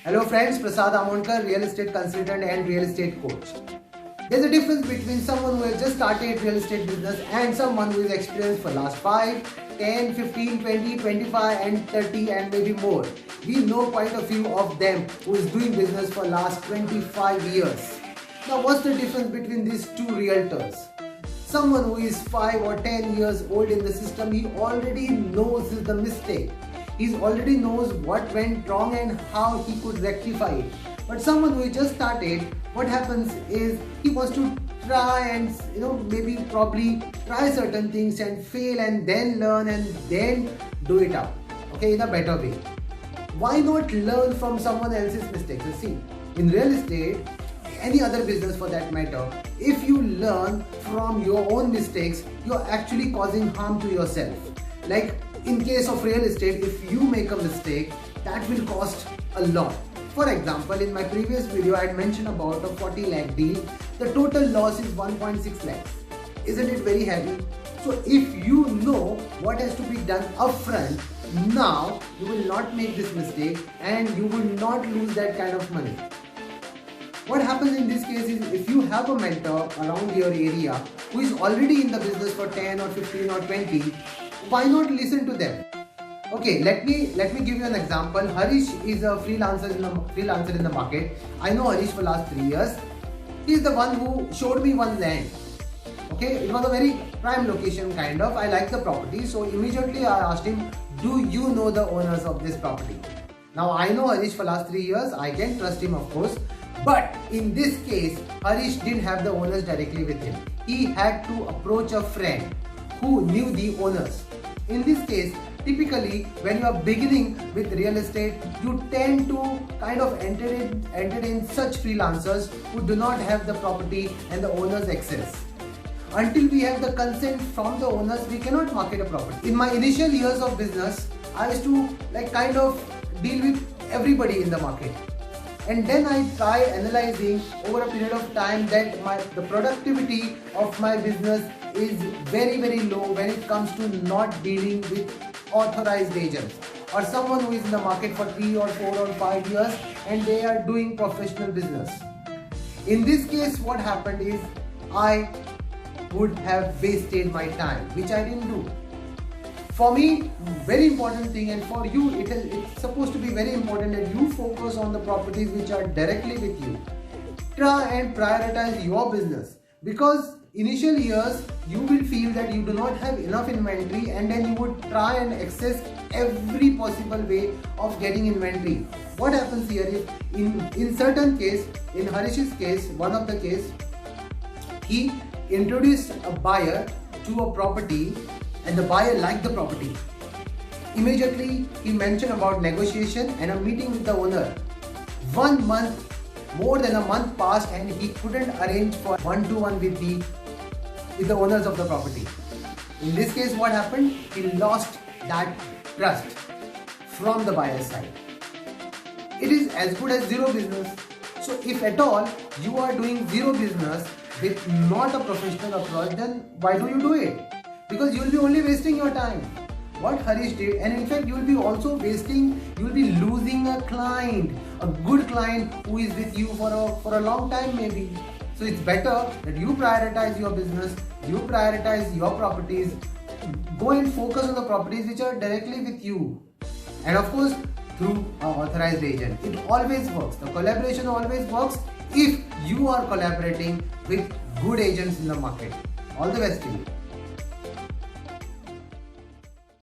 Hello friends, Prasad Amonkar, real estate consultant and real estate coach. There's a difference between someone who has just started real estate business and someone who is experienced for last 5, 10, 15, 20, 25 and 30 and maybe more. We know quite a few of them who is doing business for last 25 years. Now what's the difference between these two realtors? Someone who is 5 or 10 years old in the system, he already knows the mistake. He already knows what went wrong and how he could rectify it. But someone who just started, what happens is he wants to try and maybe probably try certain things and fail and then learn and then do it up, okay, in a better way. Why not learn from someone else's mistakes? You see, in real estate, any other business for that matter, if you learn from your own mistakes, you're actually causing harm to yourself. Like in case of real estate, if you make a mistake, that will cost a lot. For example, in my previous video, I had mentioned about a 40 lakh deal. The total loss is 1.6 lakhs. Isn't it very heavy? So if you know what has to be done upfront, now you will not make this mistake and you will not lose that kind of money. What happens in this case is, if you have a mentor around your area who is already in the business for 10 or 15 or 20, why not listen to them? Okay, let me give you an example. Harish is a freelancer in the market. I know Harish for last 3 years. He is the one who showed me one land. Okay, it was a very prime location kind of. I like the property, so immediately I asked him, do you know the owners of this property? Now I know Harish for last 3 years. I can trust him, of course. But in this case, Harish didn't have the owners directly with him. He had to approach a friend who knew the owners. In this case, typically when you are beginning with real estate, you tend to kind of entertain such freelancers who do not have the property and the owner's access. Until we have the consent from the owners, we cannot market a property. In my initial years of business, I used to kind of deal with everybody in the market. And then I try analyzing over a period of time that the productivity of my business is very, very low when it comes to not dealing with authorized agents or someone who is in the market for 3 or 4 or 5 years and they are doing professional business. In this case, what happened is I would have wasted my time, which I didn't do. For me, very important thing, and for you it's supposed to be very important that you focus on the properties which are directly with you. Try and prioritize your business, because initial years you will feel that you do not have enough inventory and then you would try and access every possible way of getting inventory. What happens here is, in certain case, in Harish's case, one of the case, he introduced a buyer to a property and the buyer liked the property. Immediately he mentioned about negotiation and a meeting with the owner. 1 month, more than a month passed and he couldn't arrange for one-to-one with the owners of the property. In this case, what happened? He lost that trust from the buyer's side. It is as good as zero business. So if at all you are doing zero business with not a professional approach, then why do you do it? Because you will be only wasting your time. What Harish did, and in fact you will be also losing a client, a good client who is with you for a long time maybe. So it's better that you prioritize your business, you prioritize your properties, go and focus on the properties which are directly with you. And of course, through an authorized agent. It always works. The collaboration always works if you are collaborating with good agents in the market. All the best to you.